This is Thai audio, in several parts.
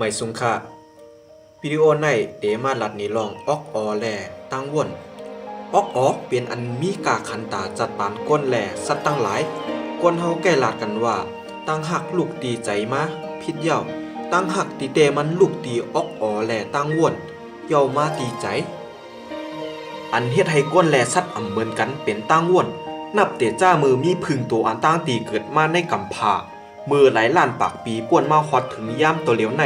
ไม่สุงค่าวิดีโอในเดมาลัดนี้ลองออกออแลตั้งวนออกเปลี่ยนอันมีกาขันตาจัดปานก้นแหล่สัตว์ตั้งหลายก้นเฮาแก่ลาดกันว่าตั้งหักลูกตีใจมาพิษเย่าตั้งหักตีเตมันลูกตีออกออแลตั้งวนเย่ามาตีใจอันเฮ็ดให้ก้นแหล่สัตว์เหมือนกันเป็นตั้งวนนับเตจ้ามือมีพึ่งตัวอันตั้งตีเกิดมาในกำพามือหลายล้านปากปีป่วนมาฮอดถึงย่ามตัวเหลียวใน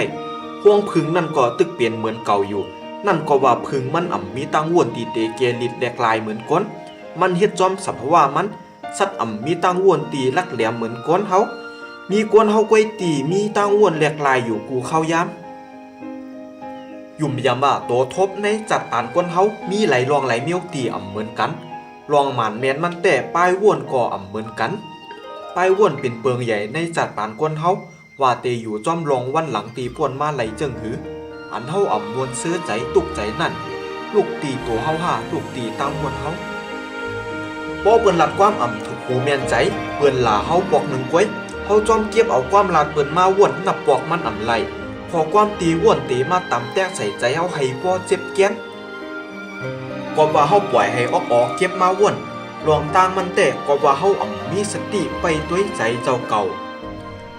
ห่วงพึ่งนั่นก็ตึกเปลี่ยนเหมือนเก่าอยู่นั่นก็ว่าพึ่งมันมีตั้งวนตีเตเกลิดแหลกลายเหมือนก้นมันเฮ็ดจอมสัพพว่ามันสัตว์มีตั้งวนตีลักแหลมเหมือนก้นเฮามีก้นเฮาก้อยตีมีตั้งวนแหลกลายอยู่กูเข้ายามยุ่มยามว่าโตทบในจัดอ่านก้นเฮามีไหลรองไหลเมียวตีเหมือนกันรองหมานแมนมันแต่ป้ายวนก็เหมือนกันป้ายวนเป็นเปิงใหญ่ในจัดปานก้นเฮาว่าเตอยู่จอมรองวันหลังตีป่วนมาไหลเจิงหืออันเฮามวนเสื้อใจตุกใจนั่นลูกตีตัวเฮาหาลูกตีตามมวนเฮาบ่เปิ้นลัดความถูกหูแม่นใจเปิ้นลาเฮาปอกหนึ่งก้วยเฮาจอมเก็บเอาความลาดเปิ้นมาวนนับปอกมันไหลพอความตีวนตีมาตำแตกใส่ใจเฮาให้บ่เจ็บแก้นก็ว่าเฮาปล่อยให้ออกเก็บมาวนลองต่างมันแต่ก็ว่าเฮามีสติไปด้วยใจเจ้าเก่า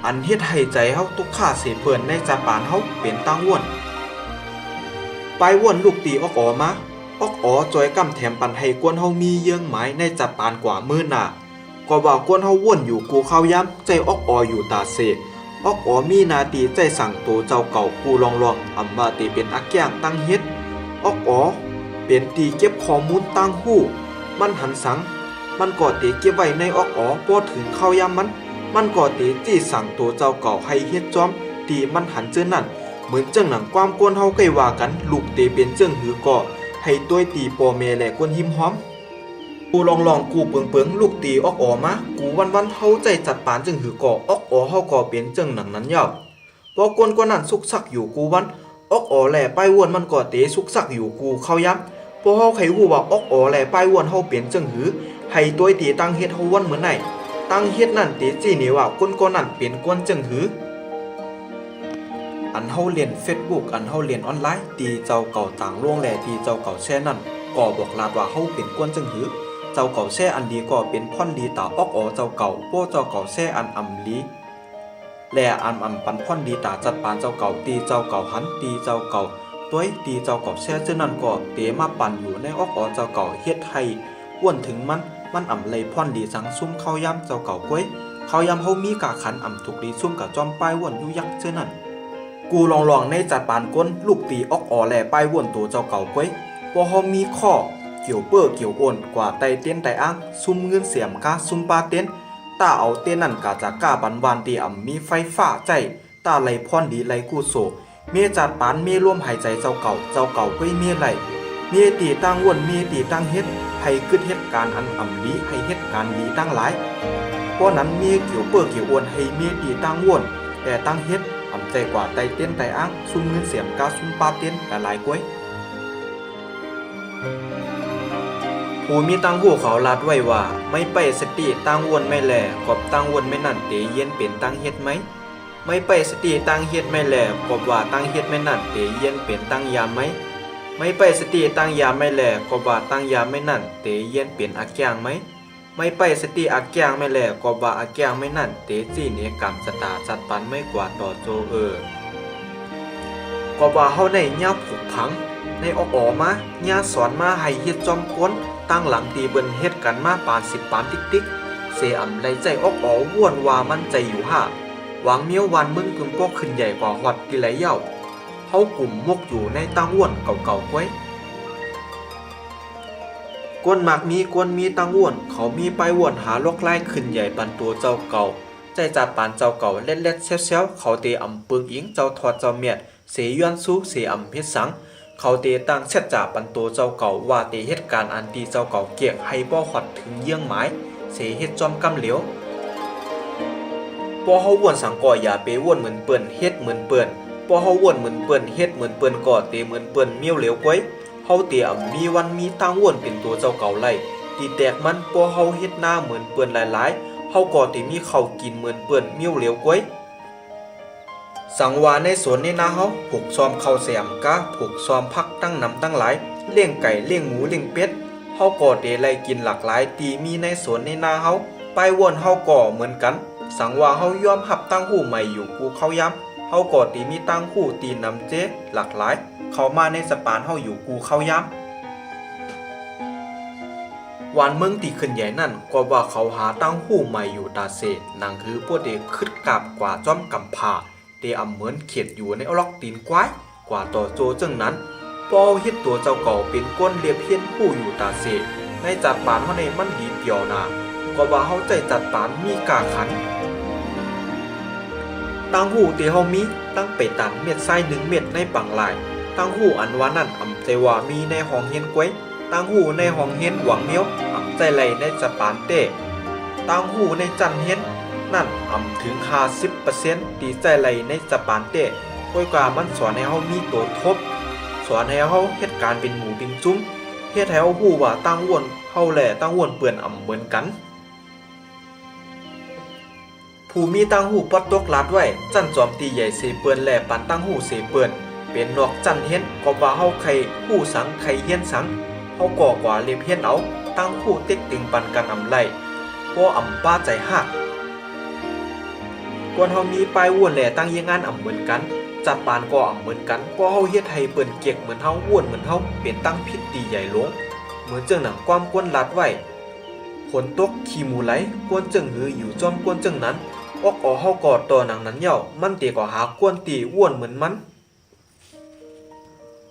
อันเฮ็ดให้ใจเฮาตุกขาเสเพิ่นในจัดปานเฮาเป็นตั้งวนไปวนลูกตีออกมาจอยกำแถมปันให้กวนเฮามีเยื่องหมายในจัดปานกว่ามื้อหน้าก็ว่ากวนเฮาวนอยู่กูเข้าย้ำใจอยู่ตาเสมีนาตีใจสั่งโตเจ้าเก่ากูลองว่าตีเป็นอักย่างตั้งเฮ็ดเป็นตีเก็บข้อมูลตั้งหู้มันหันสังมันก็ตีเก็บไว้ในบ่ถึงเข้าย้ำมันก็ตีจี้สั่งตัวเจ้าเก่าให้เฮ็ดจอมตีมันหันเจอนั่นเหมือนจังหนังความกวนเฮาใกล้ว่ากันลูกเตเป็นเจิงหือก็ให้ต้วยตีปอแม่และกวนหิมหอมกูลองกูเปิงลูกตีมากูวันเฮาใจจัดปานจึงหือก็เฮาก็เป็นจังหนังนั้นยาวพอกวนก็นั่นสุกซักอยู่กูวันแหล่ป้ายวนมันก็เตสุกซักอยู่กูเข้าย้ำพอเฮาไขฮู้ว่าแหล่ป้ายวนเฮาเป็นจังหือให้ต้วยตีตั้งเฮ็ดเฮาวันเหมือนไหนตั้งเฮ็ดนั่นตีจี้นี่ว่าก้นก็นั่นเป็นก้นจังหืออันเฮาเรียน Facebook อันเฮาเรียนออนไลน์ตีเจ้าเก่าต่างล่วงแลตีเจ้าเก่าแช่นั่นก็บอกลาดว่าเฮาเป็นก้นจังหือเจ้าเก่าแช่อันดีก็เป็นพ่อนดีตาเจ้าเก่าโป้เจ้าเก่าแช่อันลีและปันพ่อนดีตาจัดปานเจ้าเก่าตีเจ้าเก่าหันตีเจ้าเก่าต้วยตีเจ้าเก่าแช่เจ้านั่นก็เตมาปั่นอยู่ในเจ้าเก่าเฮ็ดให้อ้วนถึงมันเลยพ่อนดีสังซุ่มเข้าย่ำเจ้าเก่าก้วยเข้าย่ำเฮามีกาขันถูกดีซุ่มกับจอมป้ายว่นอยู่ยักเจ้านั่นกูลองในจัดปานก้นลูกตีแหล่ป้ายว่นตัวเจ้าเก่าก้วยพอเฮามีข้อเกี่ยวเปื้อเกี่ยวโอนกว่าไตเต้นไตอ้างซุ่มเงินเสียมกาซุ่มปาเต้นตาเอาเต้นนั่นกาจากกาบันวานตีมีไฟฟ้าใจตาไหลพ่อนดีไหลกูโซเมียจัดปานเมียร่วมหายใจเจ้าเก่าก้วยเมียไหลเมียตีตั้งว่นเมียตีตั้งเฮ็ดให้กึดเฮ็ดการอันลีให้เฮ็ดการลีตั้งหลายเพราะนั้นเมียเกี่ยวเปื้อเกี่ยวโอนให้เมียตีตั้งว่นแต่ตั้งเฮ็ดใจกว่าไตเต้นไตอ้างซุ่มเงินเสียมกาซุ่มปาเต้นหลายก้วยผู้มีตั้งหูเขาลาดไว้ว่าไม่ไปสติตั้งวนไม่แหล่กบตั้งวนไม่นั่นเตเย็นเป็นตั้งเฮ็ดไหมไม่ไปสติตั้งเฮ็ดไม่แหล่กบว่าตั้งเฮ็ดไม่นั่นเตเย็นเป็นตั้งยามไหมไม่ไปสติตั้งยามไม่แหล่กบว่าตั้งยามไม่นั่นเตเย็นเป็นอักย่างไหมไม่ไปสติอักย่างไม่แหล่กบว่าอักย่างไม่นั่นเตจี้เนกรรมสตาจัดปันไม่กว่าต่อโจกบว่าเฮาในย่าผูกพังในมาย่าสอนมาให้เฮ็ดจอมก้นตั้งหลังตีเบิ่นเฮ็ดกันมาปาน10ปานติ๊กเสไหลใจว่วนว่ามันใจอยู่ห่าหวังเมียววันมึงกึ่งก็ขึ้นใหญ่กว่าฮอดที่ไหลเย้าเฮากลุ่มมกอยู่ในตั้งว่วนเก่าๆก้วยกวนมักมีกวนมีตั้งว่วนเขามีไปว่วนหาลกไล่ขึ้นใหญ่ปันตัวเจ้าเก่าใจจัดปานเจ้าเก่าเล็ดๆเซลเขาเตปึงอิงเจ้าทอดเจ้าเมียดเสยย้อนสู้เสเฮ็ดสังเขาเตตั้งเช็ดจ่าปันโตเจ้าเก่าว่าเตเหตุการณ์อันตีเจ้าเก่าเกียกให้บ่ฮอดถึงเยี่ยงหมายเสเฮ็ดจอมกำเหลียวพอเฮาวนสังก่ออย่าไปวนเหมือนเปิ้นเฮ็ดเหมือนเปิ้นพอเฮาวนเหมือนเปิ้นเฮ็ดเหมือนเปิ้นก็เตเหมือนเปิ้นเมียวเหลวก้อยเฮาเตมีวันมีตั้งวนเป็นตัวเจ้าเก่าไล่ตีแตกมันพอเฮาเฮ็ดหน้าเหมือนเปิ้นหลายๆเฮาก็เตมีข้าวกินเหมือนเปิ้นเมียวเหลวก้อย สังวาในสวนในนาเฮาผูกซ้อมข้าวแซมกะผูกซ้อมพักตั้งนำตั้งหลายเลี้ยงไก่เลี้ยงหมูเลี้ยงเป็ดเฮาก็ได้ไล่กินหลากหลายตีมีในสวนในนาเฮาไปวนเฮาก็เหมือนกันสังว่าเฮายอมรับตั้งหูใหม่อยู่กูเข้ายามเฮาก็ตีมีตั้งหูตีนำเจหลากหลายเข้ามาในสปานเฮาอยู่กูเข้ายามวันเมืองตีขึ้นใหญ่นั่นก็ว่าเขาหาตั้งหูใหม่อยู่ตาเสนั่งคือพวกเด็กคึดกาบกว่าจ้อมกำผาเดอำเหมือนเขียดอยู่ในอล็อกตีนควายกว่าต่อโจจังนั้นปอเฮ็ดตัวเจ้าเก่าเป็นก้นเรียบเพี้ยนผู้อยู่ตาเสในจัดปานเฮาในมันดีเปียวนาก็ว่าเฮาใจจัดปานมีกาขันตั้งหูที่เฮามีตั้งไปตันเม็ดทราย1เม็ดในปังหลายตั้งหูอันว่านั่นอำใจว่ามีในห้องเฮียนกวยตั้งหูในห้องเฮียนหวังเมียวอำใจไหลในจัดปานเต้ตั้งหูในจันเฮียนนั่นอำถึง 50% ตีใจไหลในจัดปานเต้ก้อยกว่ามันสอนให้เฮามีตัวทบสอนให้เฮาเฮ็ดการเป็นหมูเป็นจุ้มเฮ็ดให้เฮาฮู้ว่าตั้งอ้วนเฮาแหละตั้งอ้วนเปื้อนอำเหมือนกันผู้มีตั้งหูปอดตกลาดไว้จันจอมตีใหญ่เสเปื้อนแหล่ปันตั้งหูเสเปื้อนเป็นนอกจันเฮียนก็ว่าเฮาใครผู้สังใครเฮียนสังเฮาก่อกว่าเลียบเฮียนเอาตั้งหูเต็กตึงปันกันอำไล่บ่อำป้าใจฮักกวนเฮามีปลายอ้วนแหล่ตั้งเฮียงานอำเหมือนกันจัดปานก็อำเหมือนกันบ่เฮาเฮ็ดให้เปิ้นเกียกเหมือนเฮาอ้วนเหมือนเฮาเป็นตั้งผิดตีใหญ่ลงเหมือนจังหนังความกวนลาดไว้ฝนตกขี้หมูไหลกวนจึงหืออยู่จอมกวนจึงนั้นออกเฮากอดต่อหนังนั้นเหี่ยวมันตีก็หากวนตีอ้วนเหมือนมัน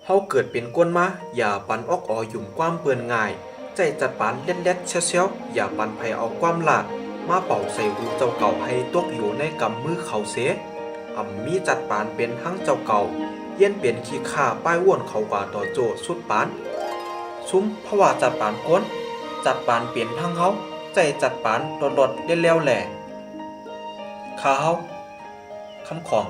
เฮาเกิดเป็นก้นมาอย่าปันออกยุ่มความเปื้อนง่ายใจจัดปานเล็ดๆเชียวๆอย่าปันไผเอาความลาดมาเป่าใส่หูเจ้าเก่าให้ตกอยู่ในกำมือเขาเสมีจัดปานเป็นทั้งเจ้าเก่าเย็นเปลี่ยนขี้ข้าป้ายว่นเขากว่าต่อโจสุดปานซุ้มเพราะว่าจัดปานก้นจัดปานเปลี่ยนทั้งเฮาใจจัดปานดดๆเลี้ยวแหล่ข้าเฮาคำของ